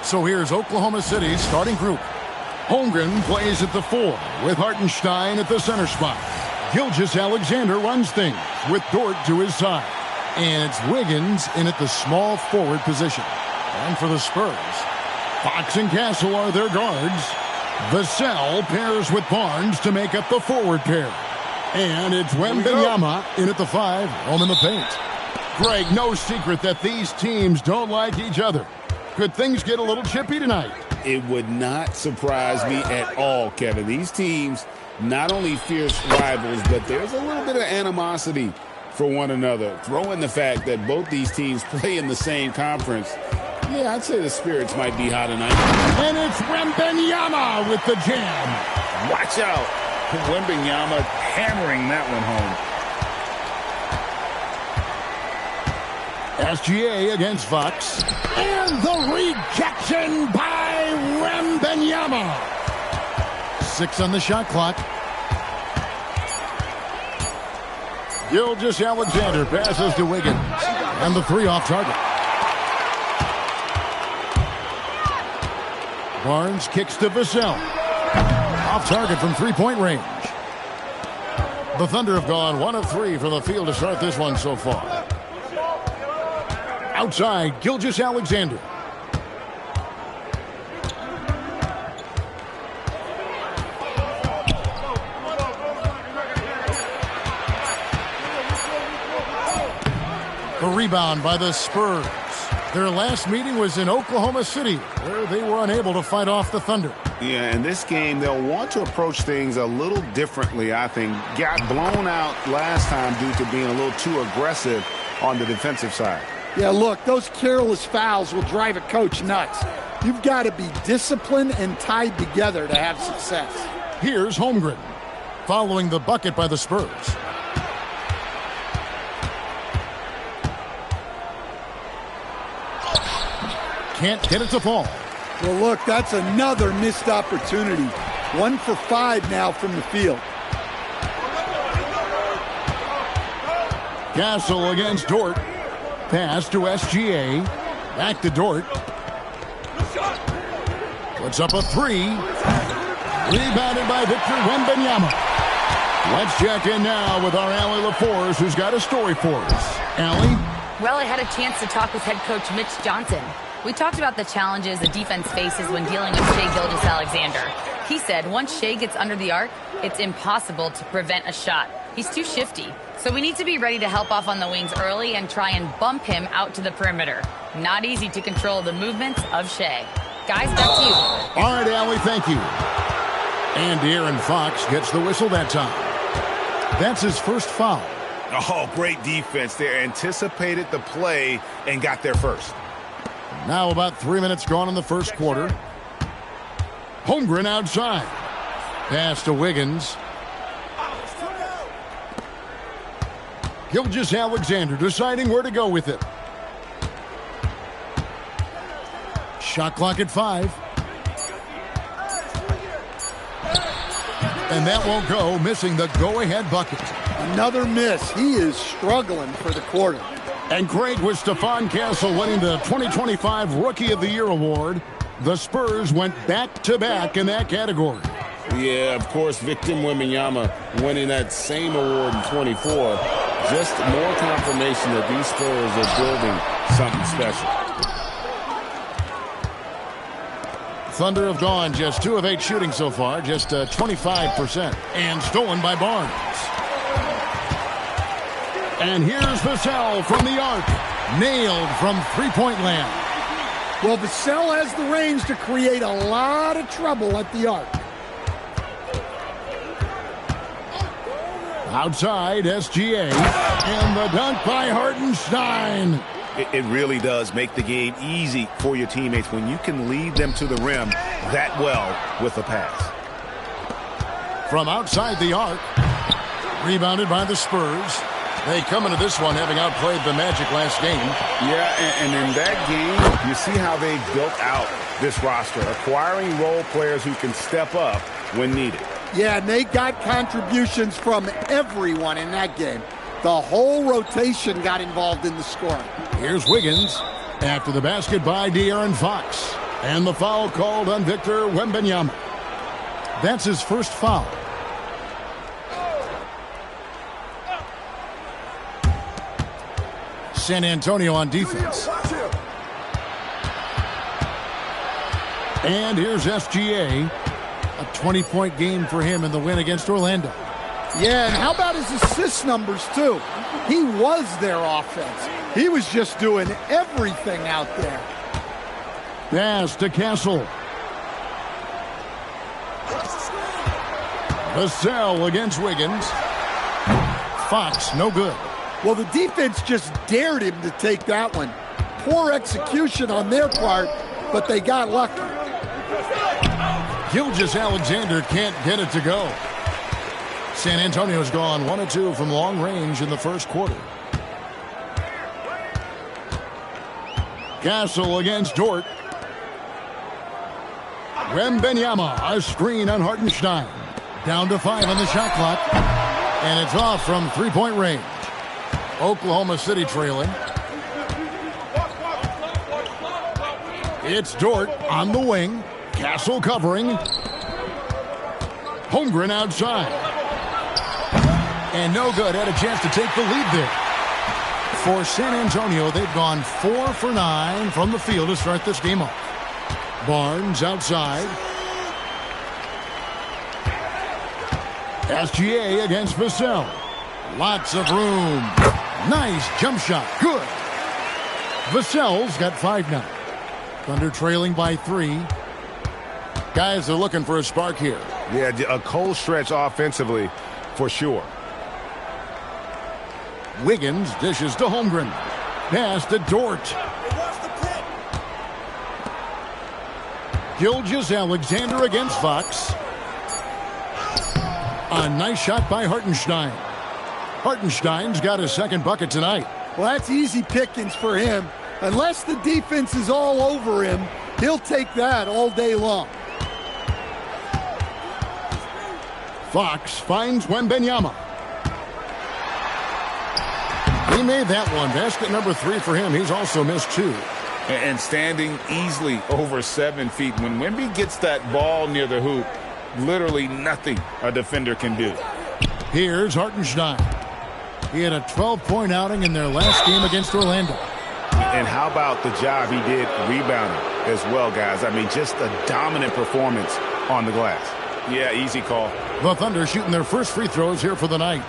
So here's Oklahoma City's starting group. Holmgren plays at the 4 with Hartenstein at the center spot. Gilgeous-Alexander runs things with Dort to his side. And it's Wiggins in at the small forward position. And for the Spurs, Fox and Castle are their guards. Vassell pairs with Barnes to make up the forward pair. And it's Wembanyama in at the 5, home in the paint. Greg, no secret that these teams don't like each other. Could things get a little chippy tonight? It would not surprise me at all, Kevin. These teams, not only fierce rivals, but there's a little bit of animosity for one another. Throw in the fact that both these teams play in the same conference. Yeah, I'd say the spirits might be high tonight. And it's Wembanyama with the jam. Watch out. Wembanyama hammering that one home. SGA against Fox. And the rejection by Wembanyama. 6 on the shot clock. Gilgeous-Alexander passes to Wiggins. And the 3 off target. Barnes kicks to Vassell. Off target from three-point range. The Thunder have gone 1 of 3 from the field to start this one so far. Outside, Gilgeous-Alexander. The rebound by the Spurs. Their last meeting was in Oklahoma City, where they were unable to fight off the Thunder. Yeah, in this game, they'll want to approach things a little differently, I think. Got blown out last time due to being a little too aggressive on the defensive side. Yeah, look, those careless fouls will drive a coach nuts. You've got to be disciplined and tied together to have success. Here's Holmgren, following the bucket by the Spurs. Can't get it to fall. Well, look, that's another missed opportunity. 1 for 5 now from the field. Castle against Dort. Pass to SGA. Back to Dort. Puts up a 3. Rebounded by Victor Wembanyama. Let's check in now with our Allie LaForce, who's got a story for us. Allie? Well, I had a chance to talk with head coach Mitch Johnson. We talked about the challenges the defense faces when dealing with Shai Gilgeous-Alexander. He said once Shai gets under the arc, it's impossible to prevent a shot. He's too shifty. So we need to be ready to help off on the wings early and try and bump him out to the perimeter. Not easy to control the movements of Shai. Guys, back to you. All right, Allie, thank you. And De'Aaron Fox gets the whistle that time. That's his first foul. Oh, great defense there. Anticipated the play and got there first. Now about 3 minutes gone in the first quarter. Holmgren outside. Pass to Wiggins. Gilgeous-Alexander deciding where to go with it. Shot clock at 5. And that won't go, missing the go-ahead bucket. Another miss. He is struggling for the quarter. And Craig, with Stephon Castle winning the 2025 Rookie of the Year award, the Spurs went back-to-back in that category. Yeah, of course, Victor Wembanyama winning that same award in 24. Just more confirmation that these Spurs are building something special. Thunder have gone just 2 of 8 shooting so far, just 25%. And stolen by Barnes. And here's Vassell from the arc. Nailed from three-point land. Well, Vassell has the range to create a lot of trouble at the arc. Outside, SGA. And the dunk by Hartenstein. It really does make the game easy for your teammates when you can lead them to the rim that well with a pass. From outside the arc. Rebounded by the Spurs. They come into this one having outplayed the Magic last game. Yeah, and in that game, you see how they built out this roster, acquiring role players who can step up when needed. Yeah, and they got contributions from everyone in that game. The whole rotation got involved in the scoring. Here's Wiggins after the basket by De'Aaron Fox. And the foul called on Victor Wembanyama. That's his first foul. San Antonio on defense. And here's SGA. A 20-point game for him in the win against Orlando. Yeah, and how about his assist numbers, too? He was their offense. He was just doing everything out there. Pass to Castle. Vassell against Wiggins. Fox, no good. Well, the defense just dared him to take that one. Poor execution on their part, but they got lucky. Gilgeous-Alexander can't get it to go. San Antonio's gone 1 of 2 from long range in the first quarter. Castle against Dort. Wembanyama, a screen on Hartenstein. Down to 5 on the shot clock. And it's off from three-point range. Oklahoma City trailing. It's Dort on the wing. Castle covering. Holmgren outside. And no good. Had a chance to take the lead there. For San Antonio, they've gone 4 for 9 from the field to start this game off. Barnes outside. SGA against Vassell. Lots of room. Nice jump shot. Good. Vassell's got 5 now. Thunder trailing by 3. Guys are looking for a spark here. Yeah, a cold stretch offensively for sure. Wiggins dishes to Holmgren. Pass to Dort. Gilgeous-Alexander against Fox. A nice shot by Hartenstein. Hartenstein's got his second bucket tonight. Well, that's easy pickings for him. Unless the defense is all over him, he'll take that all day long. Fox finds Wembanyama. He made that one. Basket number 3 for him. He's also missed 2. And standing easily over 7 feet. When Wemby gets that ball near the hoop, literally nothing a defender can do. Here's Hartenstein. He had a 12-point outing in their last game against Orlando. And how about the job he did rebounding as well, guys? I mean, just a dominant performance on the glass. Yeah, easy call. The Thunder shooting their first free throws here for the night.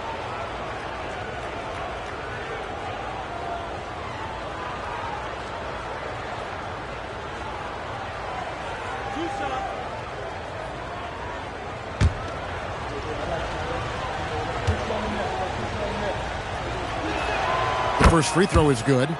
The first free throw is good.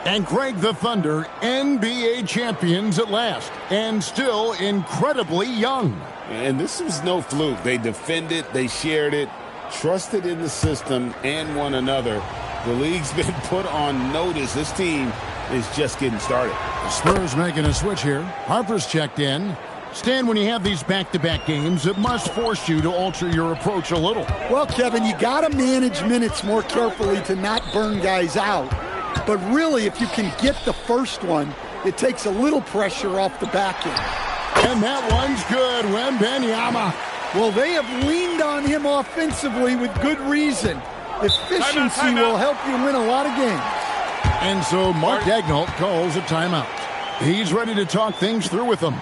And Greg, the Thunder, NBA champions at last, and still incredibly young. And this was no fluke. They defended, they shared it, trusted in the system and one another. The league's been put on notice. This team is just getting started. The Spurs making a switch here. Harper's checked in. Stan, when you have these back-to-back games, it must force you to alter your approach a little. Well, Kevin, you got to manage minutes more carefully to not burn guys out. But really, if you can get the first one, it takes a little pressure off the back end. And that one's good. Wembanyama. Well, they have leaned on him offensively with good reason. Efficiency will help you win a lot of games. And so Mark Daigneault calls a timeout. He's ready to talk things through with them.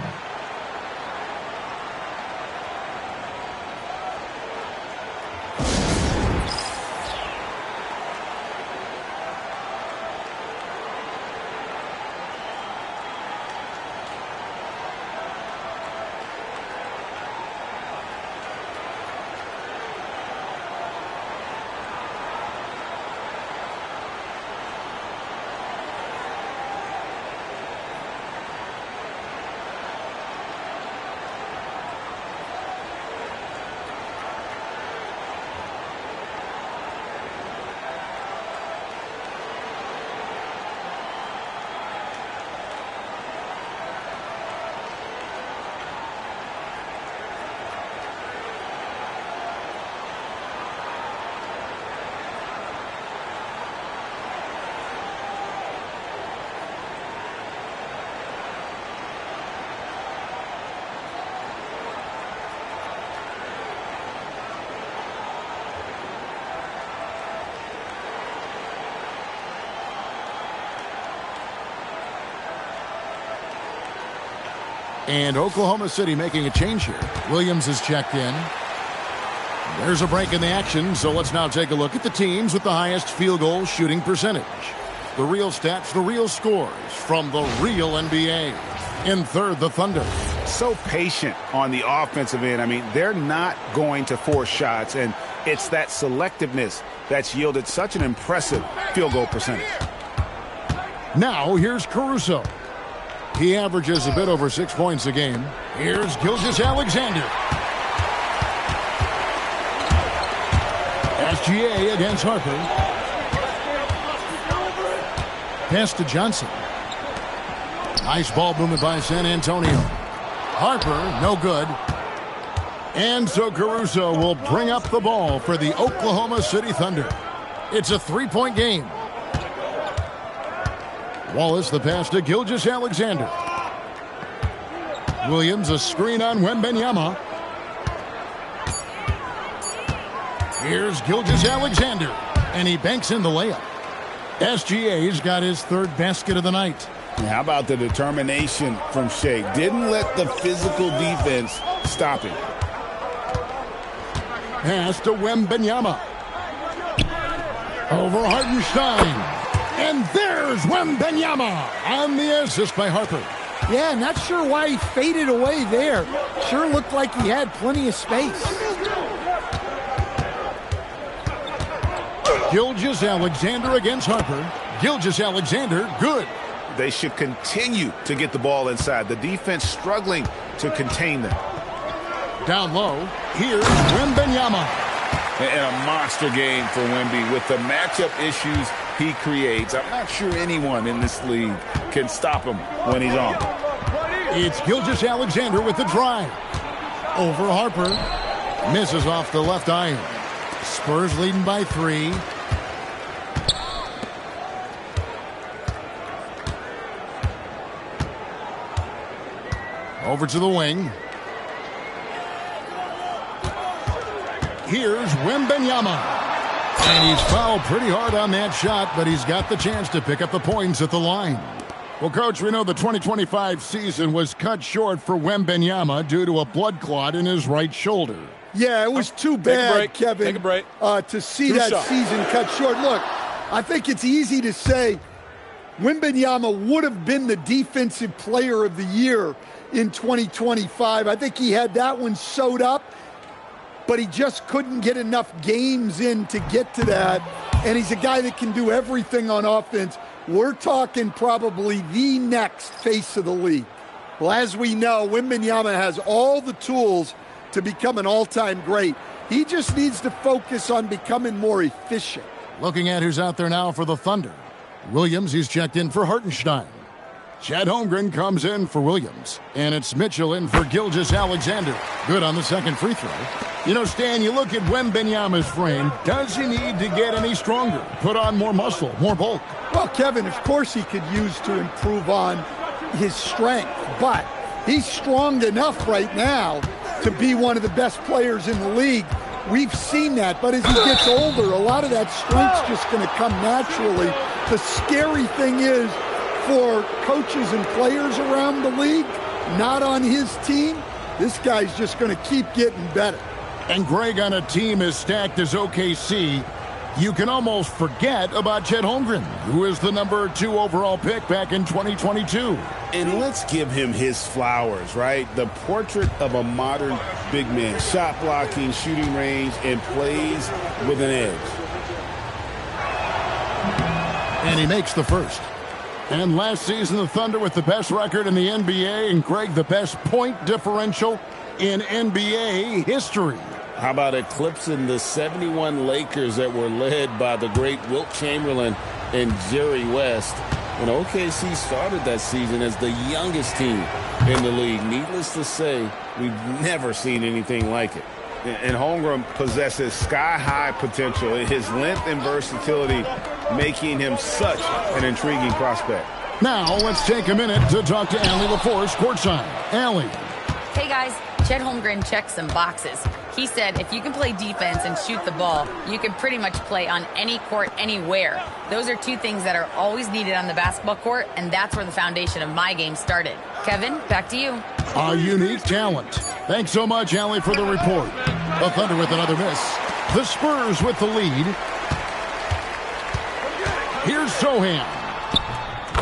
And Oklahoma City making a change here. Williams is checked in. There's a break in the action, so let's now take a look at the teams with the highest field goal shooting percentage. The real stats, the real scores from the real NBA. In third, the Thunder. So patient on the offensive end. I mean, they're not going to force shots, and it's that selectiveness that's yielded such an impressive field goal percentage. Now, here's Caruso. He averages a bit over 6 points a game. Here's Gilgeous-Alexander. SGA against Harper. Pass to Johnson. Nice ball movement by San Antonio. Harper, no good. And so Caruso will bring up the ball for the Oklahoma City Thunder. It's a 3-point game. Wallace the pass to Gilgeous-Alexander. Williams a screen on Wembanyama. Here's Gilgeous-Alexander, and he banks in the layup. SGA's got his third basket of the night. How about the determination from Shea? Didn't let the physical defense stop him. Pass to Wembanyama. Over Hartenstein. And there's Wembanyama on the assist by Harper. Yeah, not sure why he faded away there. Sure looked like he had plenty of space. Gilgeous-Alexander against Harper. Gilgeous-Alexander, good. They should continue to get the ball inside. The defense struggling to contain them. Down low, here's Wembanyama. And a monster game for Wemby with the matchup issues he creates. I'm not sure anyone in this league can stop him when he's on. It's Gilgeous-Alexander with the drive. Over Harper. Misses off the left iron. Spurs leading by 3. Over to the wing. Here's Wembanyama. And he's fouled pretty hard on that shot, but he's got the chance to pick up the points at the line. Well, Coach, we know the 2025 season was cut short for Wembanyama due to a blood clot in his right shoulder. Yeah, it was too bad, Kevin, Take a break. To see that season cut short. Look, I think it's easy to say Wembanyama would have been the defensive player of the year in 2025. I think he had that one sewed up, but he just couldn't get enough games in to get to that. And he's a guy that can do everything on offense. We're talking probably the next face of the league. Well, as we know, Wembanyama has all the tools to become an all-time great. He just needs to focus on becoming more efficient. Looking at who's out there now for the Thunder. Williams, he's checked in for Hartenstein. Chet Holmgren comes in for Williams. And it's Mitchell in for Gilgeous-Alexander. Good on the second free throw. You know, Stan, you look at Wembanyama's frame. Does he need to get any stronger? Put on more muscle, more bulk? Well, Kevin, of course he could use to improve on his strength. But he's strong enough right now to be one of the best players in the league. We've seen that. But as he gets older, a lot of that strength's just going to come naturally. The scary thing is, for coaches and players around the league, not on his team, this guy's just going to keep getting better. And Greg, on a team as stacked as OKC, you can almost forget about Chet Holmgren, who is the number 2 overall pick back in 2022. And let's give him his flowers, right? The portrait of a modern big man. Shot blocking, shooting range, and plays with an edge. And he makes the first. And last season, the Thunder with the best record in the NBA, and Greg, the best point differential in NBA history. How about eclipsing the 71 Lakers that were led by the great Wilt Chamberlain and Jerry West? When OKC started that season as the youngest team in the league, needless to say, we've never seen anything like it. And Holmgren possesses sky-high potential. His length and versatility making him such an intriguing prospect. Now let's take a minute to talk to Allie LaForce courtside. Allie. Hey guys, Chet Holmgren checks some boxes. He said if you can play defense and shoot the ball, you can pretty much play on any court, anywhere. Those are two things that are always needed on the basketball court, and that's where the foundation of my game started. Kevin, back to you. A unique talent. Thanks so much, Allie, for the report. The Thunder with another miss. The Spurs with the lead. Here's Sohan.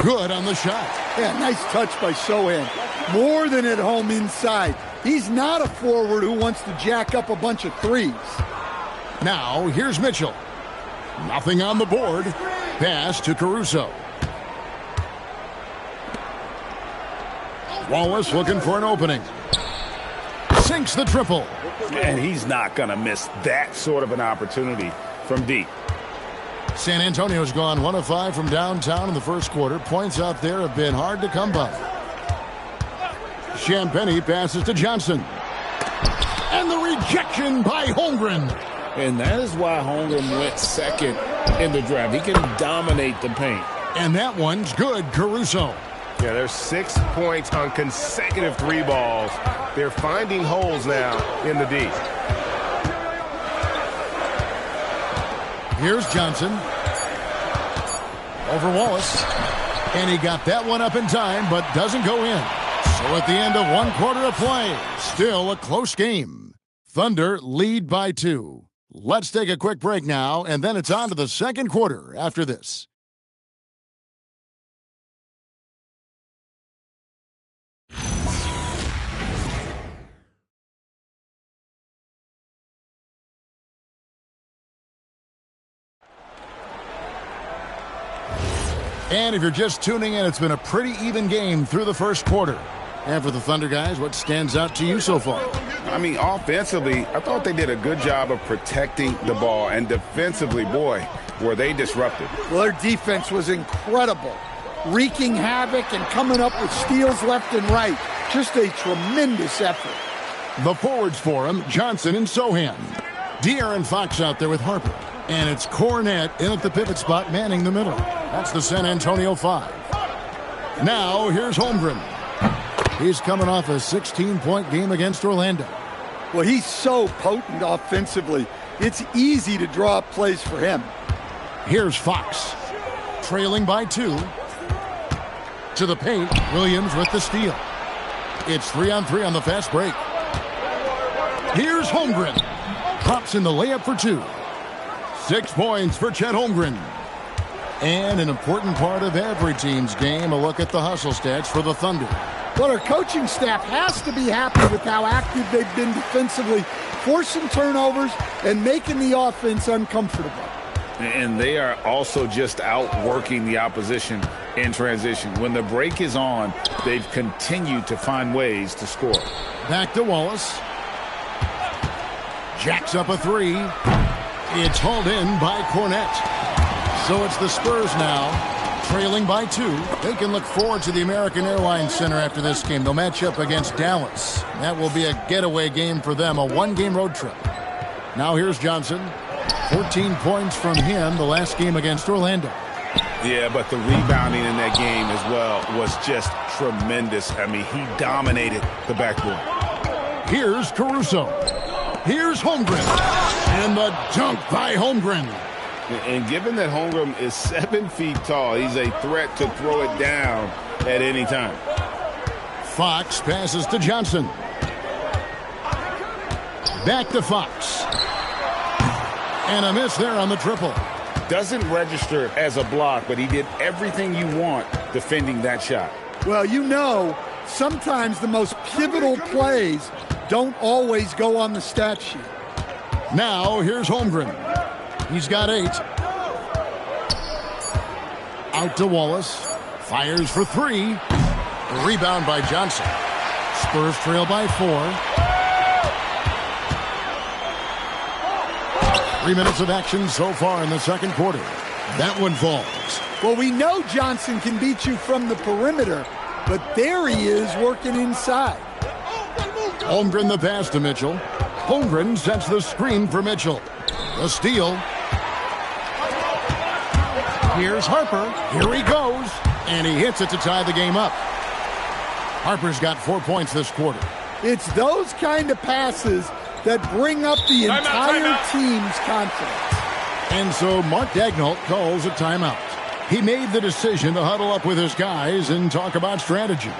Good on the shot. Yeah, nice touch by Sohan. More than at home inside. He's not a forward who wants to jack up a bunch of threes. Now, here's Mitchell. Nothing on the board. Pass to Caruso. Wallace looking for an opening. Sinks the triple. And he's not going to miss that sort of an opportunity from deep. San Antonio's gone 1 of 5 from downtown in the first quarter. Points out there have been hard to come by. Champagnie passes to Johnson. And the rejection by Holmgren. And that is why Holmgren went second in the draft. He can dominate the paint. And that one's good, Caruso. Yeah, there's 6 points on consecutive 3 balls. They're finding holes now in the D. Here's Johnson. Over Wallace. And he got that one up in time, but doesn't go in. So at the end of 1 quarter of play, still a close game. Thunder lead by 2. Let's take a quick break now, and then it's on to the second quarter after this. And if you're just tuning in, it's been a pretty even game through the first quarter. And for the Thunder guys, what stands out to you so far? I mean, offensively, I thought they did a good job of protecting the ball. And defensively, boy, were they disruptive. Well, their defense was incredible. Wreaking havoc and coming up with steals left and right. Just a tremendous effort. The forwards for him, Johnson and Sohan. De'Aaron Fox out there with Harper. And it's Cornette in at the pivot spot, manning the middle. That's the San Antonio 5. Now, here's Holmgren. He's coming off a 16-point game against Orlando. Well, he's so potent offensively. It's easy to draw up plays for him. Here's Fox. Trailing by 2. To the paint, Williams with the steal. It's 3-on-3 on the fast break. Here's Holmgren. Drops in the layup for 2. 6 points for Chet Holmgren. And an important part of every team's game, a look at the hustle stats for the Thunder. Well, our coaching staff has to be happy with how active they've been defensively, forcing turnovers and making the offense uncomfortable. And they are also just outworking the opposition in transition. When the break is on, they've continued to find ways to score. Back to Wallace. Jacks up a 3. It's hauled in by Cornette. So it's the Spurs now, trailing by 2. They can look forward to the American Airlines Center after this game. They'll match up against Dallas. That will be a getaway game for them, a 1-game road trip. Now here's Johnson. 14 points from him the last game against Orlando. Yeah, but the rebounding in that game as well was just tremendous. I mean, he dominated the backboard. Here's Caruso. Here's Holmgren. And the dunk by Holmgren. And given that Holmgren is 7 feet tall, he's a threat to throw it down at any time. Fox passes to Johnson. Back to Fox. And a miss there on the triple. Doesn't register as a block, but he did everything you want defending that shot. Well, you know, sometimes the most pivotal plays don't always go on the stat sheet. Now, here's Holmgren. He's got 8. Out to Wallace. Fires for 3. Rebound by Johnson. Spurs trail by 4. 3 minutes of action so far in the second quarter. That one falls. Well, we know Johnson can beat you from the perimeter, but there he is working inside. Holmgren the pass to Mitchell. Holmgren sets the screen for Mitchell. The steal. Here's Harper. Here he goes. And he hits it to tie the game up. Harper's got 4 points this quarter. It's those kind of passes that bring up the entire team's confidence. And so Mark Daigneault calls a timeout. He made the decision to huddle up with his guys and talk about strategy.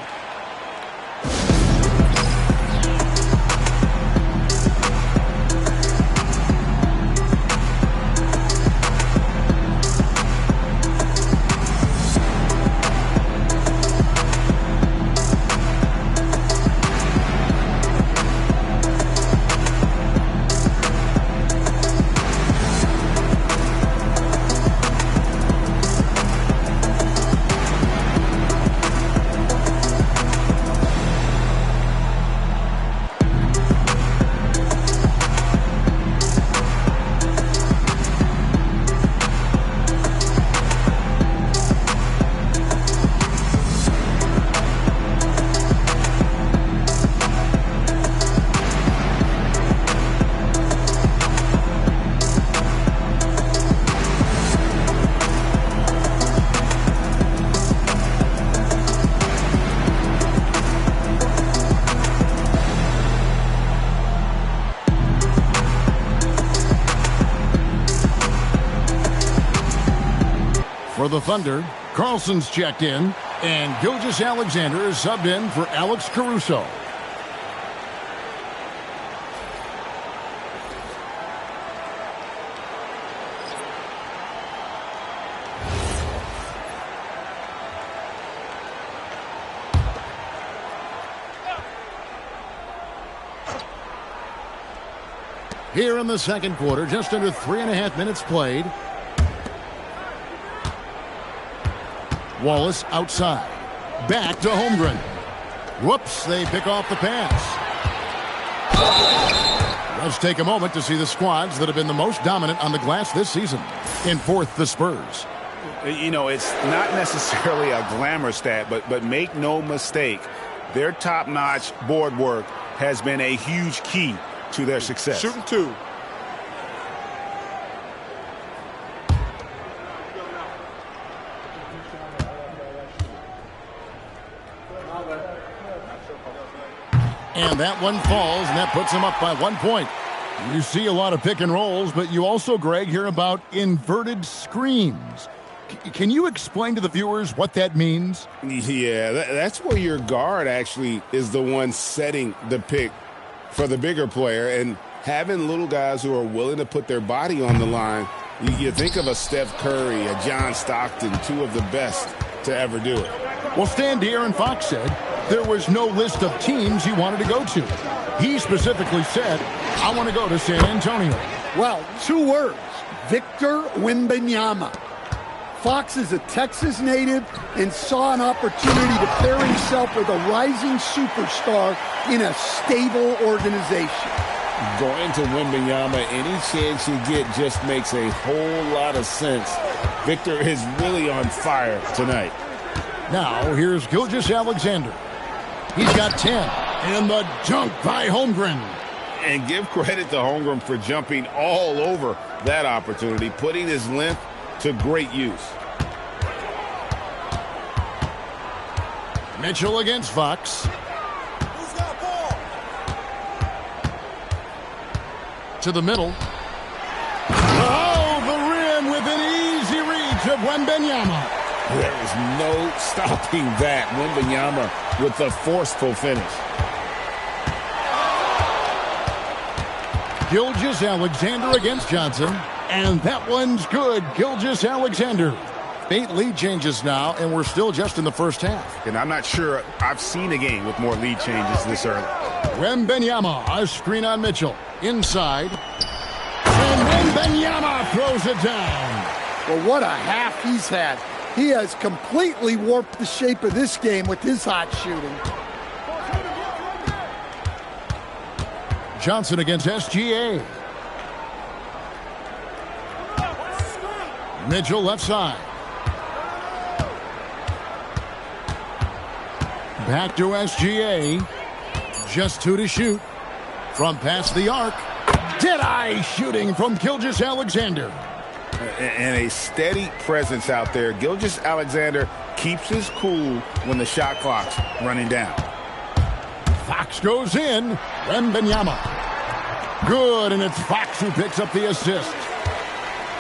For the Thunder, Carlson's checked in, and Gilgeous-Alexander is subbed in for Alex Caruso. Here in the second quarter, just under 3.5 minutes played. Wallace outside. Back to Holmgren. Whoops, they pick off the pass. Let's take a moment to see the squads that have been the most dominant on the glass this season. In fourth, the Spurs. You know, it's not necessarily a glamour stat, but make no mistake, their top-notch board work has been a huge key to their success. Shooting two. And that one falls, and that puts him up by 1 point. You see a lot of pick and rolls, but you also, Greg, hear about inverted screens. Can you explain to the viewers what that means? Yeah, that's where your guard actually is the one setting the pick for the bigger player, and having little guys who are willing to put their body on the line. You think of a Steph Curry, a John Stockton, two of the best to ever do it. Well, Stan De'Aaron Fox said there was no list of teams he wanted to go to. He specifically said, I want to go to San Antonio. Well, 2 words, Victor Wembanyama. Fox is a Texas native and saw an opportunity to pair himself with a rising superstar in a stable organization. Going to Wembanyama, any chance you get just makes a whole lot of sense. Victor is really on fire tonight. Now, here's Gilgeous-Alexander. He's got 10. And the dunk by Holmgren. And give credit to Holmgren for jumping all over that opportunity, putting his length to great use. Mitchell against Fox. To the middle. Oh, the rim with an easy reach of Wembanyama. There is no stopping that. Wembanyama with the forceful finish. Gilgeous-Alexander against Johnson. And that one's good. Gilgeous-Alexander. 8 lead changes now, and we're still just in the first half. And I'm not sure I've seen a game with more lead changes this early. Wembanyama, a screen on Mitchell. Inside. And Wembanyama throws it down. Well, what a half he's had. He has completely warped the shape of this game with his hot shooting. Johnson against SGA. Mitchell left side. Back to SGA. Just 2 to shoot. From past the arc. Dead-eye shooting from Gilgeous-Alexander. And a steady presence out there. Gilgeous-Alexander keeps his cool when the shot clock's running down. Fox goes in. Wembanyama. Good, and it's Fox who picks up the assist.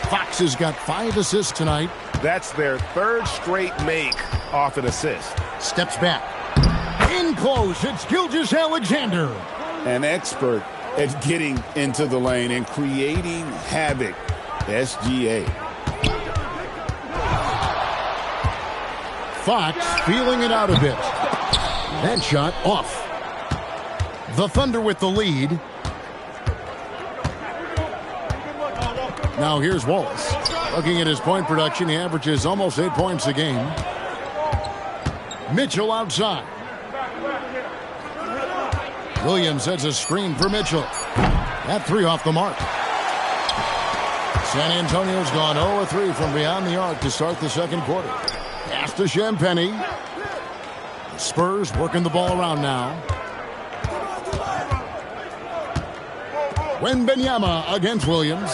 Fox has got 5 assists tonight. That's their 3rd straight make off an assist. Steps back. In close, it's Gilgeous-Alexander. An expert at getting into the lane and creating havoc. SGA. Fox feeling it out a bit. That shot off. The Thunder with the lead. Now here's Wallace. Looking at his point production, he averages almost 8 points a game. Mitchell outside. Williams sets a screen for Mitchell. That 3 off the mark. San Antonio's gone 0-3 from beyond the arc to start the second quarter. Pass to Champagny. The Spurs working the ball around now. Wembanyama against Williams.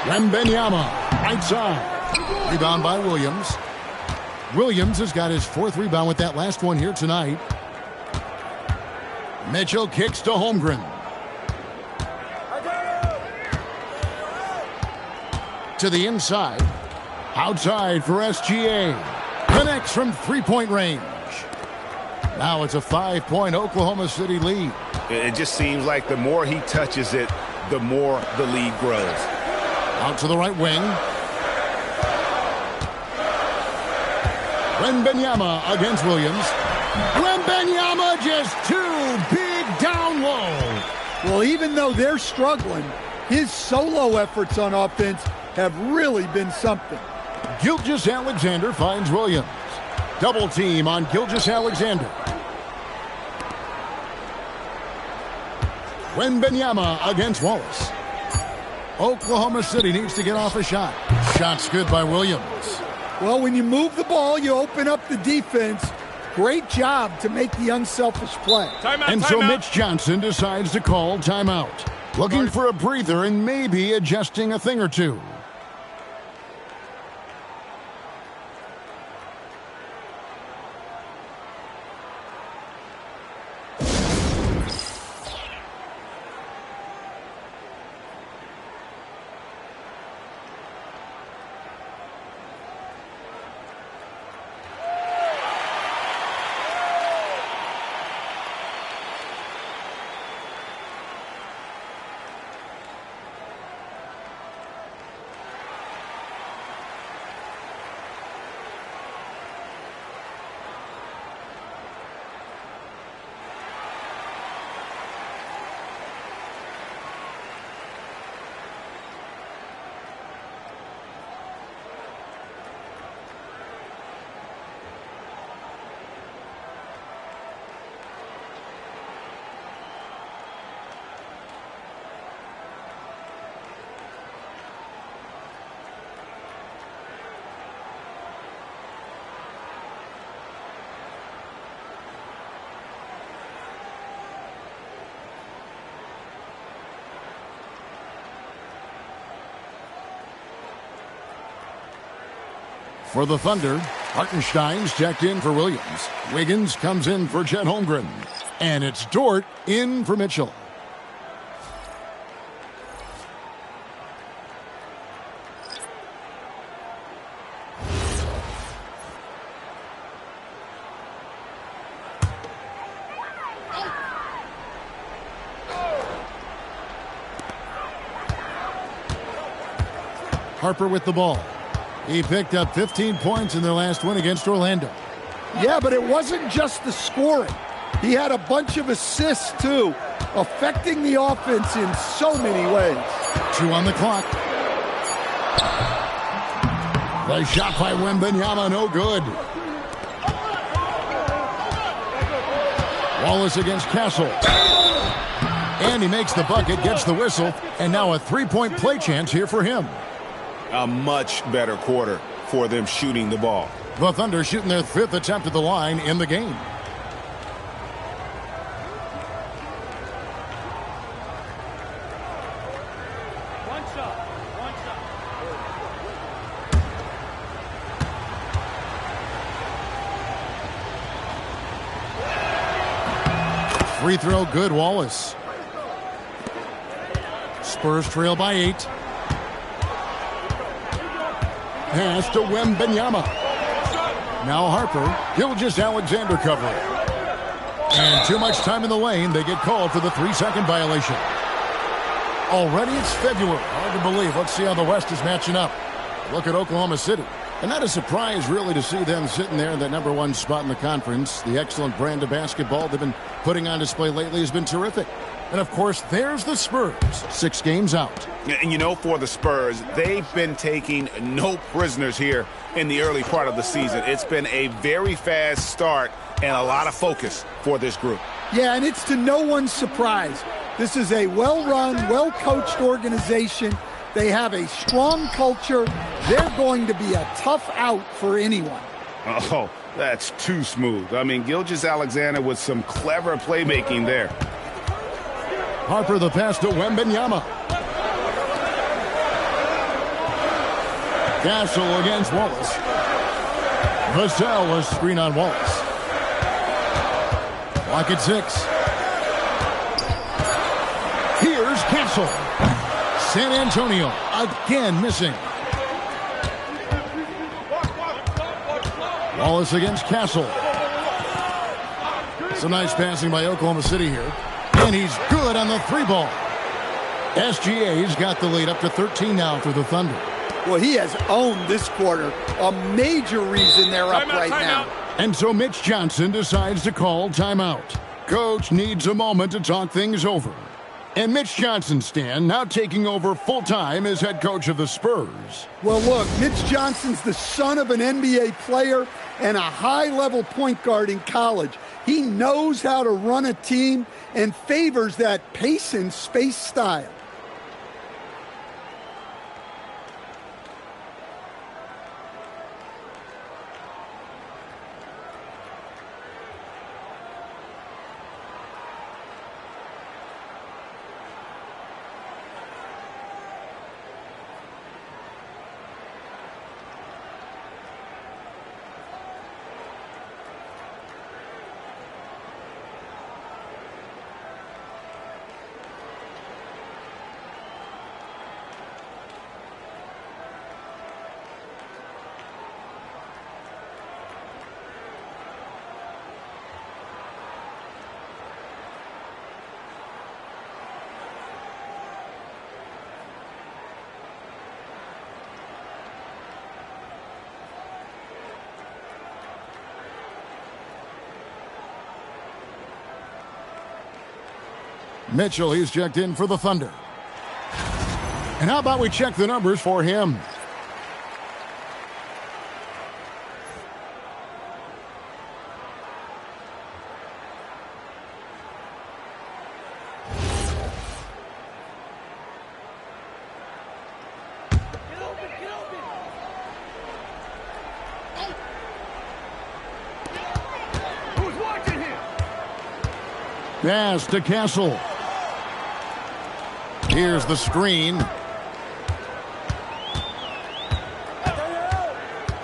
Wembanyama, right side. Rebound by Williams. Williams has got his 4th rebound with that last one here tonight. Mitchell kicks to Holmgren. To the inside. Outside for SGA. Connects from 3-point range. Now it's a 5-point Oklahoma City lead. It just seems like the more he touches it, the more the lead grows. Out to the right wing. Wembanyama against Williams. Wembanyama just too big down low. Well, even though they're struggling, his solo efforts on offense have really been something. Gilgeous-Alexander finds Williams. Double team on Gilgeous-Alexander. Wembanyama against Wallace. Oklahoma City needs to get off a shot. Shot's good by Williams. Well, when you move the ball, you open up the defense. Great job to make the unselfish play. And so Mitch Johnson decides to call timeout. Looking for a breather and maybe adjusting a thing or two. For the Thunder, Hartenstein's checked in for Williams. Wiggins comes in for Chet Holmgren. And it's Dort in for Mitchell. Harper with the ball. He picked up 15 points in their last win against Orlando. Yeah, but it wasn't just the scoring. He had a bunch of assists, too, affecting the offense in so many ways. 2 on the clock. The shot by Wembanyama, no good. Wallace against Castle. And he makes the bucket, gets the whistle, and now a 3-point play chance here for him. A much better quarter for them shooting the ball. The Thunder shooting their 5th attempt at the line in the game. Free throw good, Wallace. Spurs trail by 8. Pass to Wembanyama. Now Harper. Gilgeous-Alexander covering. And too much time in the lane. They get called for the 3-second violation. Already it's February. Hard to believe. Let's see how the West is matching up. Look at Oklahoma City. And not a surprise, really, to see them sitting there in that #1 spot in the conference. The excellent brand of basketball they've been putting on display lately has been terrific. And, of course, there's the Spurs, 6 games out. And, you know, for the Spurs, they've been taking no prisoners here in the early part of the season. It's been a very fast start and a lot of focus for this group. Yeah, and it's to no one's surprise. This is a well-run, well-coached organization. They have a strong culture. They're going to be a tough out for anyone. Oh, that's too smooth. I mean, Gilgeous-Alexander with some clever playmaking there. Harper the pass to Wembanyama. Castle against Wallace. Vassell, a screen on Wallace. Clock at 6. Here's Castle. San Antonio again missing. Wallace against Castle. Some nice passing by Oklahoma City here. And he's good on the 3-ball. SGA's got the lead up to 13 now for the Thunder. Well, he has owned this quarter. A major reason they're up right now. And so Mitch Johnson decides to call timeout. Coach needs a moment to talk things over. And Mitch Johnson, Stan, now taking over full-time as head coach of the Spurs. Well, look, Mitch Johnson's the son of an NBA player and a high-level point guard in college. He knows how to run a team and favors that pace and space style. Mitchell, he's checked in for the Thunder. And how about we check the numbers for him? Pass to Castle. Here's the screen.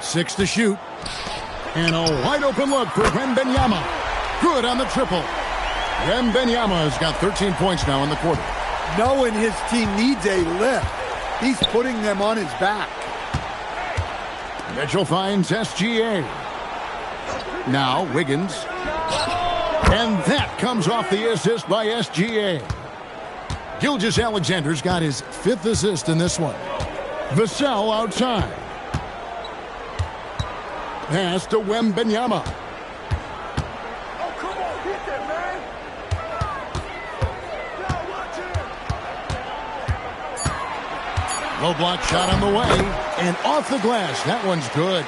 6 to shoot. And a wide open look for Wembanyama. Good on the triple. Wembanyama has got 13 points now in the quarter. Knowing his team needs a lift, he's putting them on his back. Mitchell finds SGA. Now Wiggins. And that comes off the assist by SGA. Gilgeous-Alexander's got his 5th assist in this one. Vassell outside. Pass to Wembanyama. Oh, come on, hit that, man. Low block shot on the way. And off the glass. That one's good.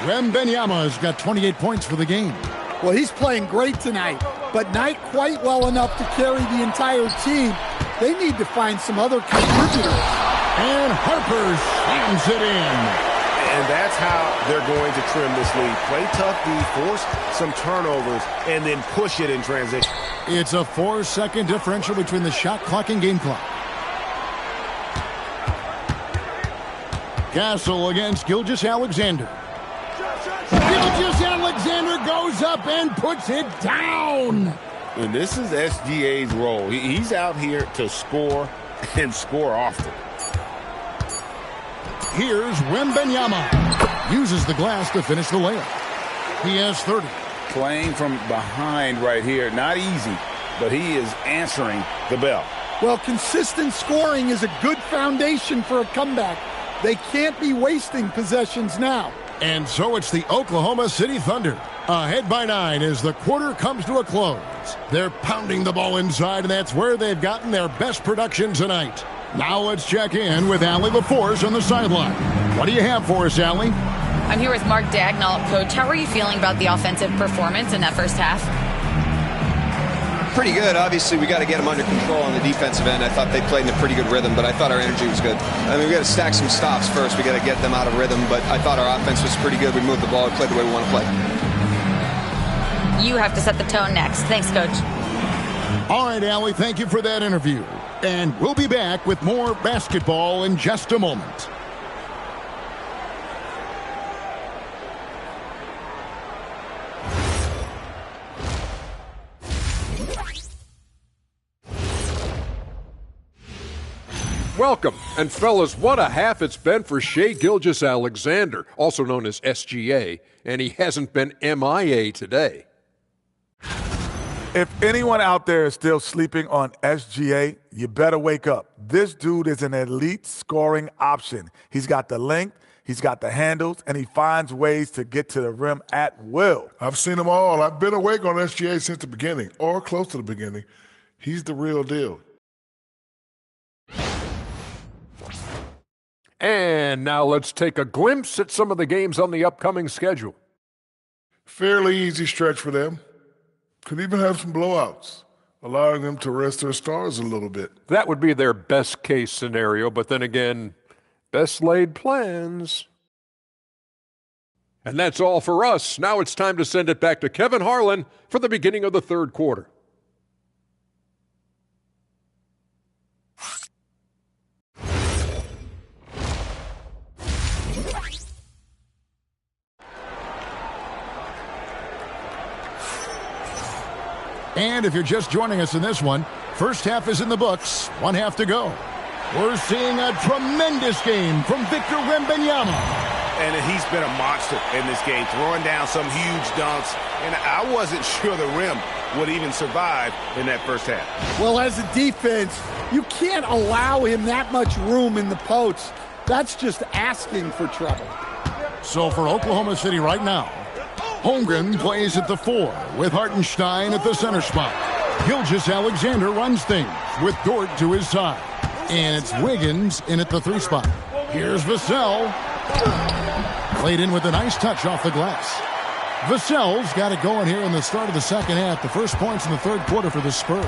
Wembanyama has got 28 points for the game. Well, he's playing great tonight, but not quite well enough to carry the entire team. They need to find some other contributors. And Harper slams it in. And that's how they're going to trim this lead. Play tough D, force some turnovers, and then push it in transition. It's a 4-second differential between the shot clock and game clock. Castle against Gilgeous-Alexander. Gilgeous-Alexander goes up and puts it down. And this is SGA's role. He's out here to score and score often. Here's Wembanyama. Uses the glass to finish the layup. He has 30. Playing from behind right here. Not easy, but he is answering the bell. Well, consistent scoring is a good foundation for a comeback. They can't be wasting possessions now. And so it's the Oklahoma City Thunder, ahead by 9 as the quarter comes to a close. They're pounding the ball inside, and that's where they've gotten their best production tonight. Now let's check in with Allie LaForce on the sideline. What do you have for us, Allie? I'm here with Mark Dagnall. Coach, how are you feeling about the offensive performance in that first half? Pretty good. Obviously, we got to get them under control on the defensive end. I thought they played in a pretty good rhythm, but I thought our energy was good. I mean, we got to stack some stops first. We got to get them out of rhythm, but I thought our offense was pretty good. We moved the ball. We played the way we want to play. You have to set the tone next. Thanks, Coach. All right, Allie, thank you for that interview. And we'll be back with more basketball in just a moment. Welcome. And fellas, what a half it's been for Shai Gilgeous-Alexander, also known as SGA, and he hasn't been MIA today. If anyone out there is still sleeping on SGA, you better wake up. This dude is an elite scoring option. He's got the length, he's got the handles, and he finds ways to get to the rim at will. I've seen them all. I've been awake on SGA since the beginning, or close to the beginning. He's the real deal. And now let's take a glimpse at some of the games on the upcoming schedule. Fairly easy stretch for them. Could even have some blowouts, allowing them to rest their stars a little bit. That would be their best case scenario, but then again, best laid plans. And that's all for us. Now it's time to send it back to Kevin Harlan for the beginning of the third quarter. And if you're just joining us in this one, first half is in the books, one half to go. We're seeing a tremendous game from Victor Wembanyama. And he's been a monster in this game, throwing down some huge dunks. And I wasn't sure the rim would even survive in that first half. Well, as a defense, you can't allow him that much room in the post. That's just asking for trouble. So for Oklahoma City right now, Holmgren plays at the 4 with Hartenstein at the center spot. Gilgeous-Alexander runs things with Dort to his side. And it's Wiggins in at the 3 spot. Here's Vassell. Played in with a nice touch off the glass. Vassell's got it going here in the start of the second half. The first points in the third quarter for the Spurs.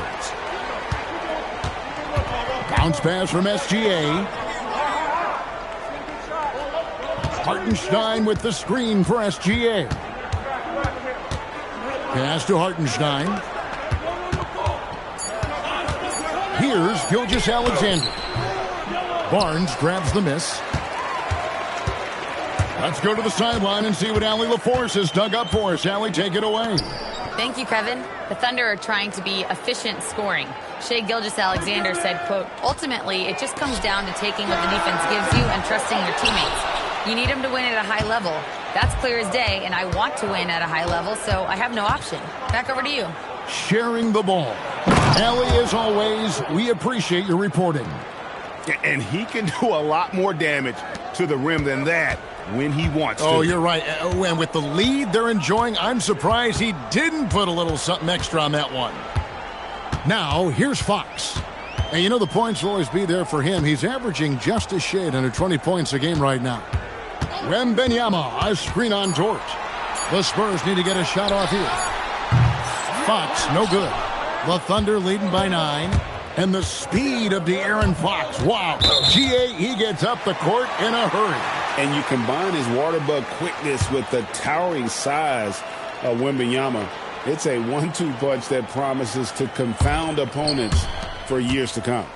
Bounce pass from SGA. Hartenstein with the screen for SGA. Pass to Hartenstein. Here's Gilgeous-Alexander. Barnes grabs the miss. Let's go to the sideline and see what Allie LaForce has dug up for us. Allie, take it away. Thank you, Kevin. The Thunder are trying to be efficient scoring. Shai Gilgeous-Alexander said, quote, ultimately, it just comes down to taking what the defense gives you and trusting your teammates. You need them to win at a high level. That's clear as day, and I want to win at a high level, so I have no option. Back over to you. Sharing the ball. Allie, as always, we appreciate your reporting. And he can do a lot more damage to the rim than that when he wants to. Oh, you're right. And with the lead they're enjoying, I'm surprised he didn't put a little something extra on that one. Now, here's Fox. And you know the points will always be there for him. He's averaging just a shade under 20 points a game right now. Wembanyama, a screen on Dort. The Spurs need to get a shot off here. Fox, no good. The Thunder leading by 9. And the speed of De'Aaron Fox. Wow. GA, he gets up the court in a hurry. And you combine his water bug quickness with the towering size of Wembanyama. It's a 1-2 punch that promises to confound opponents for years to come.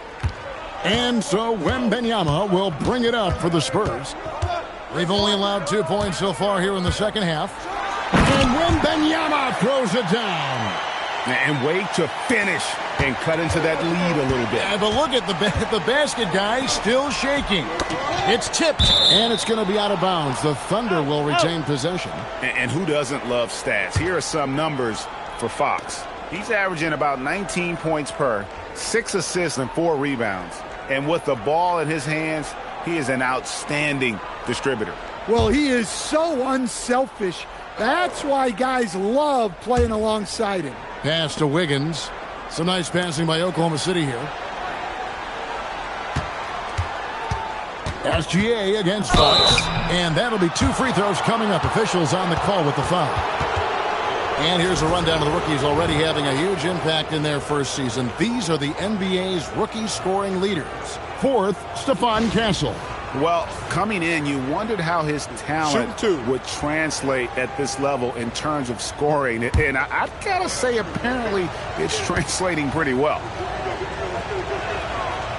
And so Wembanyama will bring it up for the Spurs. They've only allowed 2 points so far here in the second half. And Wembanyama throws it down. And way to finish and cut into that lead a little bit. Yeah, but look at the basket guy still shaking. It's tipped, and it's going to be out of bounds. The Thunder will retain possession. And who doesn't love stats? Here are some numbers for Fox. He's averaging about 19 points per, 6 assists and 4 rebounds. And with the ball in his hands, he is an outstanding distributor. Well, he is so unselfish. That's why guys love playing alongside him. Pass to Wiggins. Some nice passing by Oklahoma City here. SGA against Fox. And that'll be 2 free throws coming up. Officials on the call with the foul. And here's a rundown of the rookies already having a huge impact in their first season. These are the NBA's rookie scoring leaders. 4th, Stephon Castle. Well, coming in, you wondered how his talent would translate at this level in terms of scoring. And I've got to say, apparently, it's translating pretty well.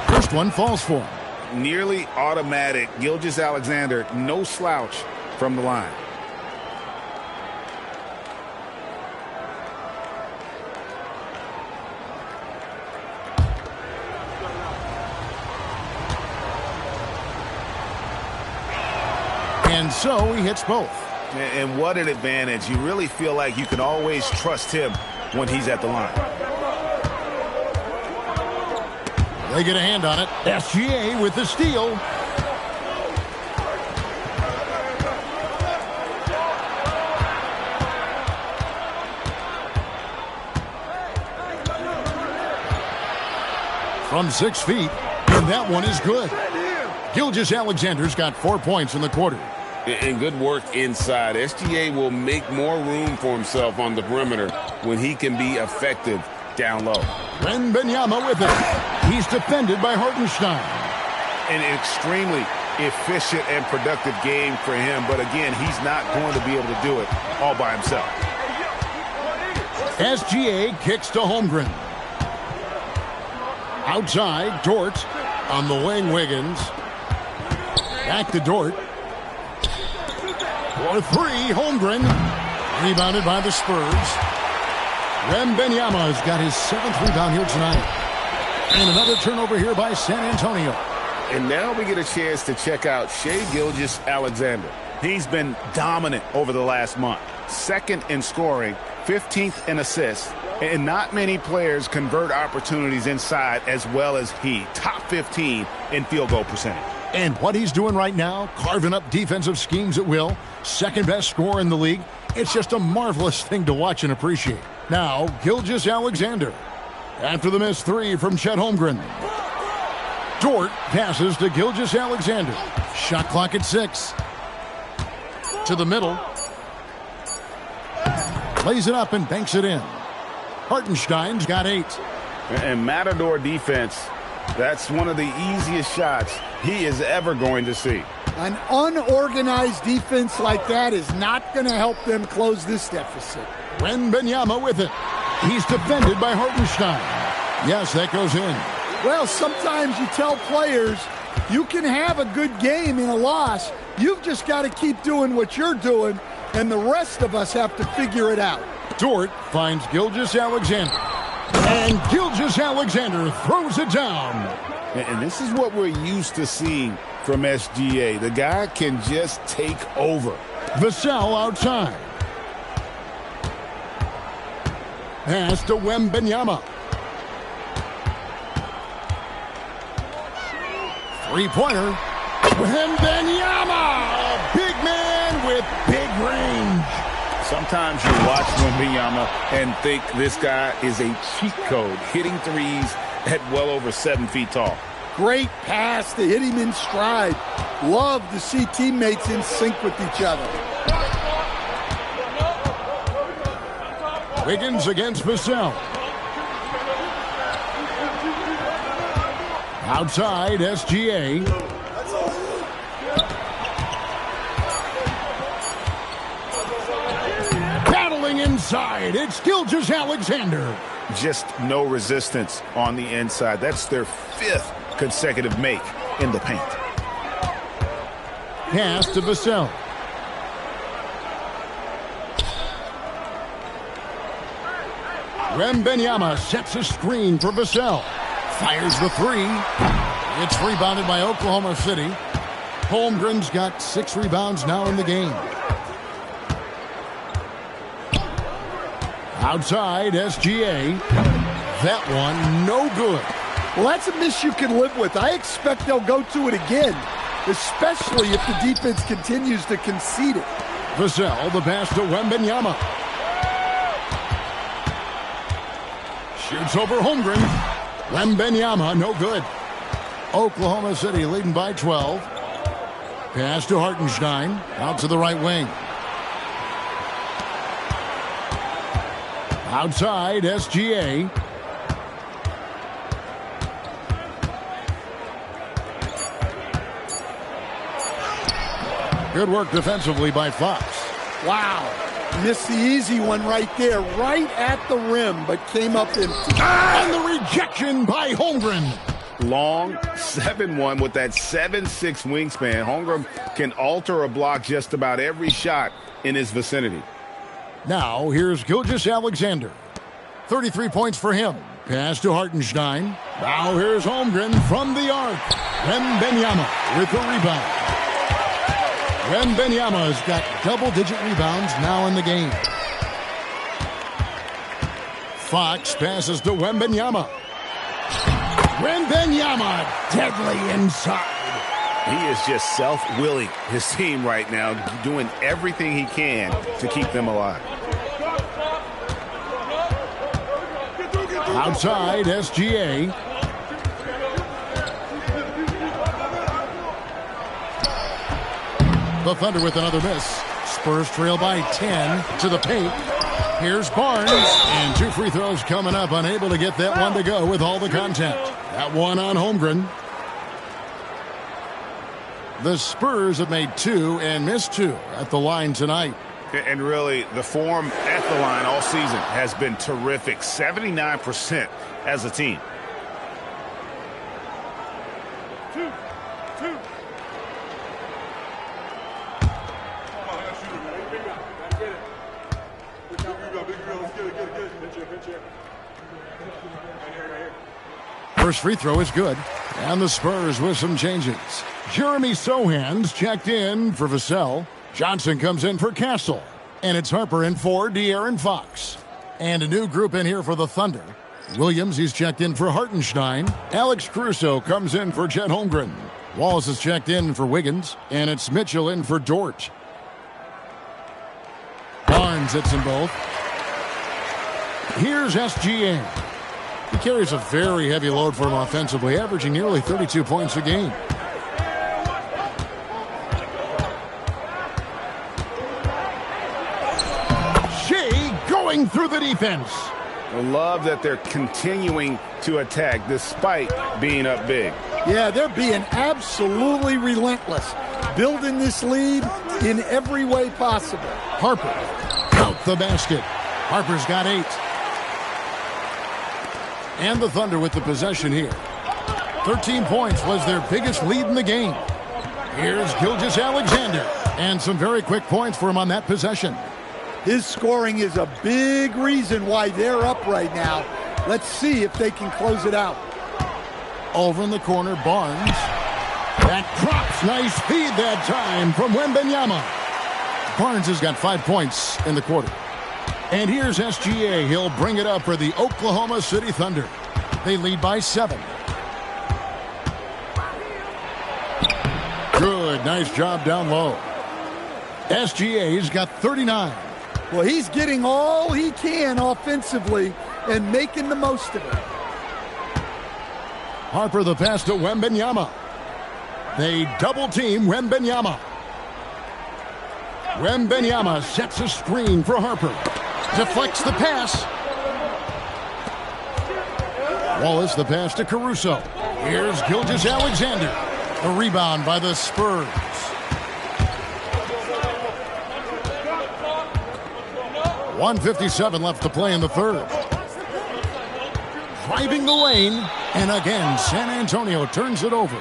First one falls for him. Nearly automatic. Gilgeous-Alexander, no slouch from the line. And so he hits both. And what an advantage. You really feel like you can always trust him when he's at the line. They get a hand on it. SGA with the steal. From 6 feet, and that one is good. Gilgeous-Alexander's got 4 points in the quarter. And good work inside. SGA will make more room for himself on the perimeter when he can be effective down low. Wembanyama with it. He's defended by Hartenstein. An extremely efficient and productive game for him. But again, he's not going to be able to do it all by himself. SGA kicks to Holmgren. Outside, Dort on the wing, Wiggins. Back to Dort. For 3, Holmgren. Rebounded by the Spurs. Wembanyama has got his 7th rebound here tonight. And another turnover here by San Antonio. And now we get a chance to check out Shai Gilgeous-Alexander. He's been dominant over the last month. 2nd in scoring, 15th in assists. And not many players convert opportunities inside as well as he. Top 15 in field goal percentage. And what he's doing right now, carving up defensive schemes at will, 2nd best scorer in the league. It's just a marvelous thing to watch and appreciate. Now, Gilgeous-Alexander. After the missed 3 from Chet Holmgren. Dort passes to Gilgeous-Alexander. Shot clock at 6. To the middle. Plays it up and banks it in. Hartenstein's got 8. And Matador defense, that's one of the easiest shots he is ever going to see. An unorganized defense like that is not going to help them close this deficit. Wembanyama with it. He's defended by Hartenstein. Yes, that goes in. Well, sometimes you tell players you can have a good game in a loss. You've just got to keep doing what you're doing, and the rest of us have to figure it out. Dort finds Gilgeous-Alexander. And Gilgeous-Alexander throws it down. And this is what we're used to seeing from SGA. The guy can just take over. Vassell outside. Pass to Wembanyama. 3-pointer. Wembanyama! A big man with big range. Sometimes you watch Wembanyama and think this guy is a cheat code, hitting threes at well over 7 feet tall. Great pass to hit him in stride. Love to see teammates in sync with each other. Wiggins against Vassell. Outside, SGA. Battling inside, it's Gilgeous-Alexander. Just no resistance on the inside. That's their 5th consecutive make in the paint. Pass to Vassell. Wembanyama sets a screen for Vassell. Fires the three. It's rebounded by Oklahoma City. Holmgren's got 6 rebounds now in the game. Outside, SGA. That one, no good. Well, that's a miss you can live with. I expect they'll go to it again, especially if the defense continues to concede it. Vassell, the pass to Wembanyama. Shoots over Holmgren. Wembanyama, no good. Oklahoma City leading by 12. Pass to Hartenstein. Out to the right wing. Outside, SGA. Good work defensively by Fox. Wow. Missed the easy one right there, right at the rim, but came up empty. And the rejection by Holmgren. Long 7-1 with that 7'6" wingspan. Holmgren can alter a block just about every shot in his vicinity. Now, here's Gilgeous-Alexander. 33 points for him. Pass to Hartenstein. Now here's Holmgren from the arc. Wembanyama with the rebound. Wembanyama's got double-digit rebounds now in the game. Fox passes to Wembanyama. Wembanyama deadly inside. He is just self-willing his team right now, doing everything he can to keep them alive. Outside, SGA. The Thunder with another miss. Spurs trail by 10 to the paint. Here's Barnes, and 2 free throws coming up, unable to get that one to go with all the contact. That one on Holmgren. The Spurs have made 2 and missed 2 at the line tonight. And really, the form at the line all season has been terrific. 79% as a team. First free throw is good. And the Spurs with some changes. Jeremy Sohan's checked in for Vassell. Johnson comes in for Castle. And it's Harper in for De'Aaron Fox. And a new group in here for the Thunder. Williams, he's checked in for Hartenstein. Alex Caruso comes in for Chet Holmgren. Wallace is checked in for Wiggins. And it's Mitchell in for Dort. Barnes hits them both. Here's SGA. He carries a very heavy load for him offensively, averaging nearly 32 points a game. Shea going through the defense. I love that they're continuing to attack despite being up big. Yeah, they're being absolutely relentless, building this lead in every way possible. Harper out the basket. Harper's got 8. And the Thunder with the possession here. 13 points was their biggest lead in the game. Here's Gilgeous-Alexander. And some very quick points for him on that possession. His scoring is a big reason why they're up right now. Let's see if they can close it out. Over in the corner, Barnes. That drops. Nice feed that time from Wembanyama. Barnes has got 5 points in the quarter. And here's SGA. He'll bring it up for the Oklahoma City Thunder. They lead by 7. Good. Nice job down low. SGA's got 39. Well, he's getting all he can offensively and making the most of it. Harper the pass to Wembanyama. They double team Wembanyama. Wembanyama sets a screen for Harper. Deflects the pass. Wallace the pass to Caruso. Here's Gilgeous-Alexander. A rebound by the Spurs. .157 left to play in the third. Driving the lane. And again, San Antonio turns it over.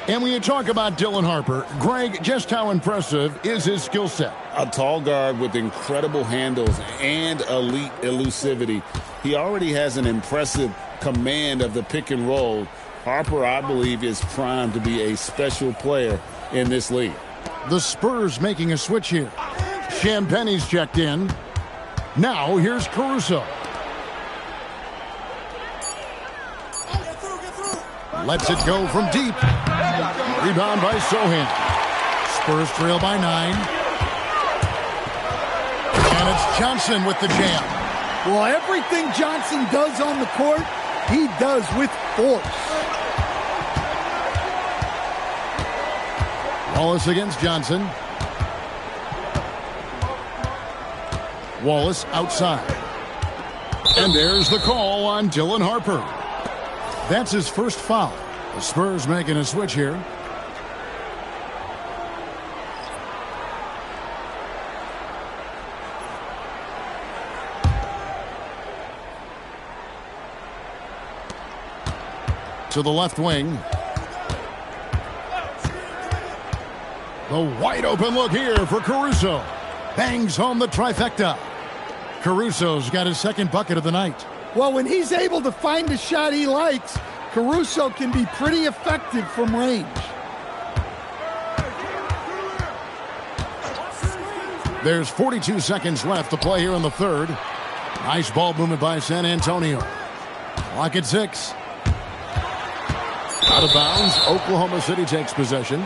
And when you talk about Dylan Harper, Greg, just how impressive is his skill set? A tall guard with incredible handles and elite elusivity. He already has an impressive command of the pick and roll. Harper, I believe, is primed to be a special player in this league. The Spurs making a switch here. Champagne's checked in. Now here's Caruso. Lets it go from deep. Rebound by Sohan. Spurs trail by 9. And it's Johnson with the jam. Well, everything Johnson does on the court, he does with force. Wallace against Johnson. Wallace outside. And there's the call on Dylan Harper. That's his first foul. The Spurs making a switch here. To the left wing. The wide open look here for Caruso. Bangs home the trifecta. Caruso's got his second bucket of the night. Well, when he's able to find a shot he likes, Caruso can be pretty effective from range. There's 42 seconds left to play here in the third. Nice ball movement by San Antonio. Clock at 6. Out of bounds. Oklahoma City takes possession.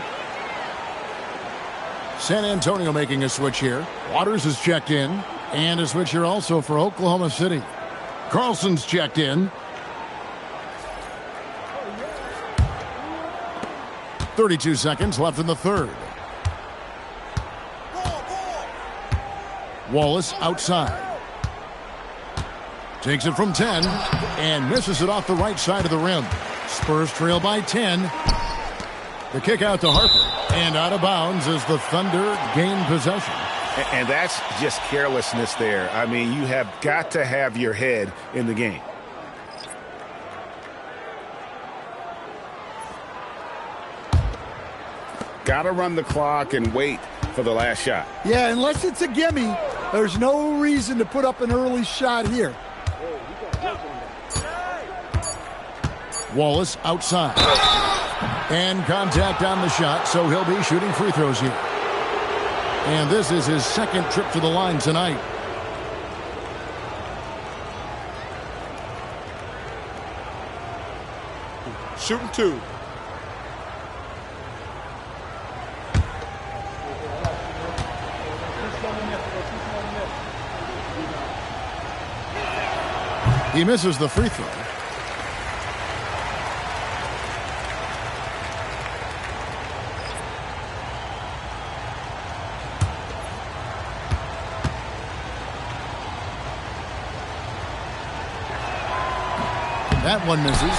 San Antonio making a switch here. Waters is checked in. And a switch here also for Oklahoma City. Carlson's checked in. 32 seconds left in the third. Wallace outside. Takes it from 10 and misses it off the right side of the rim. Spurs trail by 10. The kick out to Harper. And out of bounds as the Thunder gain possession. And that's just carelessness there. I mean, you have got to have your head in the game. Got to run the clock and wait for the last shot. Yeah, unless it's a gimme, there's no reason to put up an early shot here. Wallace outside. And contact on the shot, so he'll be shooting free throws here. And this is his second trip to the line tonight. Shooting 2. He misses the free throw. That one misses.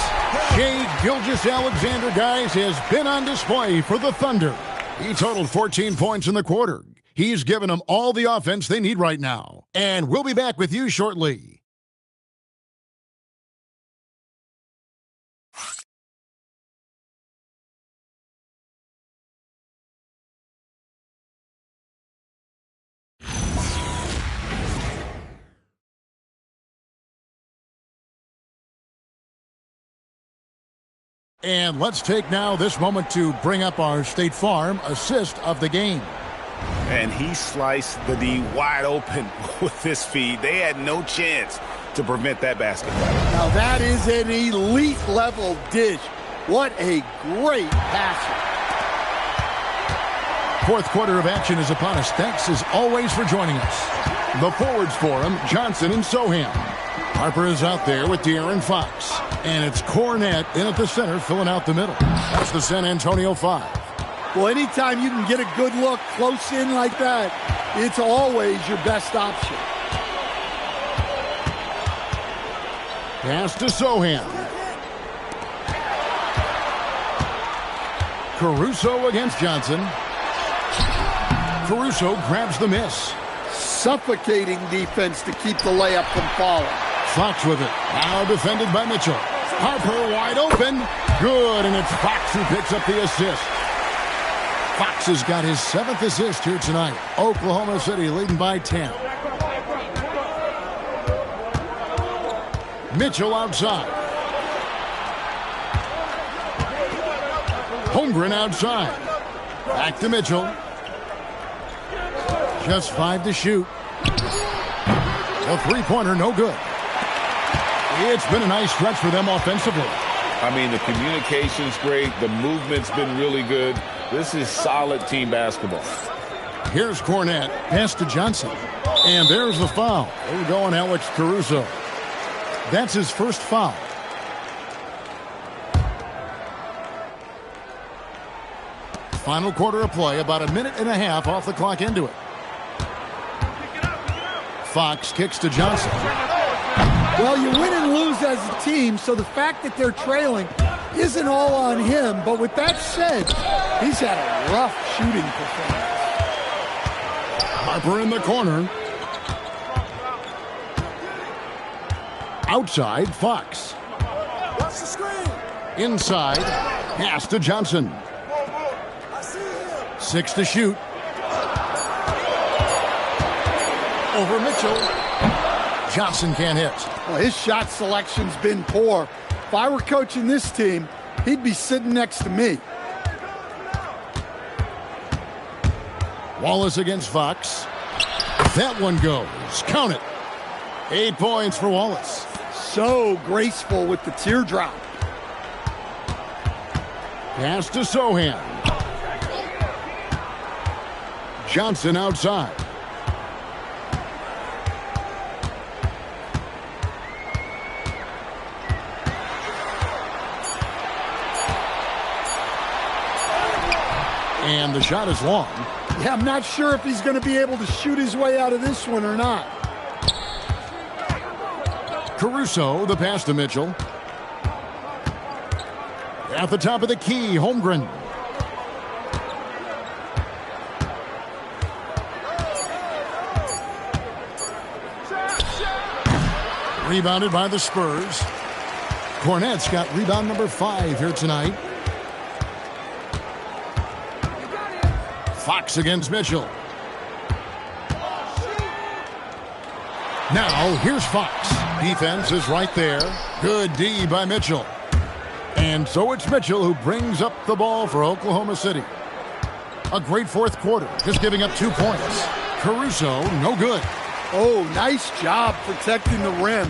Shai Gilgeous-Alexander, guys, has been on display for the Thunder. He totaled 14 points in the quarter. He's given them all the offense they need right now. And we'll be back with you shortly. And let's take now this moment to bring up our State Farm assist of the game. And he sliced the D wide open with this feed. They had no chance to prevent that basket. Now that is an elite level dish. What a great passer. Fourth quarter of action is upon us. Thanks as always for joining us. The forwards for him, Johnson and Sohan. Harper is out there with De'Aaron Fox. And it's Cornette in at the center, filling out the middle. That's the San Antonio 5. Well, anytime you can get a good look close in like that, it's always your best option. Pass to Sohan. Caruso against Johnson. Caruso grabs the miss. Suffocating defense to keep the layup from falling. Fox with it. Now defended by Mitchell. Harper wide open. Good, and it's Fox who picks up the assist. Fox has got his 7th assist here tonight. Oklahoma City leading by 10. Mitchell outside. Holmgren outside. Back to Mitchell. Just 5 to shoot. The three-pointer, no good. It's been a nice stretch for them offensively. I mean, the communication's great. The movement's been really good. This is solid team basketball. Here's Cornette. Pass to Johnson. And there's the foul. They're going Alex Caruso. That's his first foul. Final quarter of play, about a minute and a half off the clock into it. Fox kicks to Johnson. Well, you win and lose as a team, so the fact that they're trailing isn't all on him. But with that said, he's had a rough shooting performance. Harper in the corner. Outside, Fox. Watch the screen. Inside, pass to Johnson. 6 to shoot. Over Mitchell. Johnson can't hit. Well, his shot selection's been poor. If I were coaching this team, he'd be sitting next to me. Wallace against Fox. That one goes. Count it. 8 points for Wallace. So graceful with the teardrop. Pass to Sohan. Johnson outside. And the shot is long. Yeah, I'm not sure if he's going to be able to shoot his way out of this one or not. Caruso, the pass to Mitchell. At the top of the key, Holmgren. Rebounded by the Spurs. Cornette's got rebound number 5 here tonight. Fox against Mitchell. Now, here's Fox. Defense is right there. Good D by Mitchell. And so it's Mitchell who brings up the ball for Oklahoma City. A great fourth quarter, just giving up 2 points. Caruso, no good. Oh, nice job protecting the rim.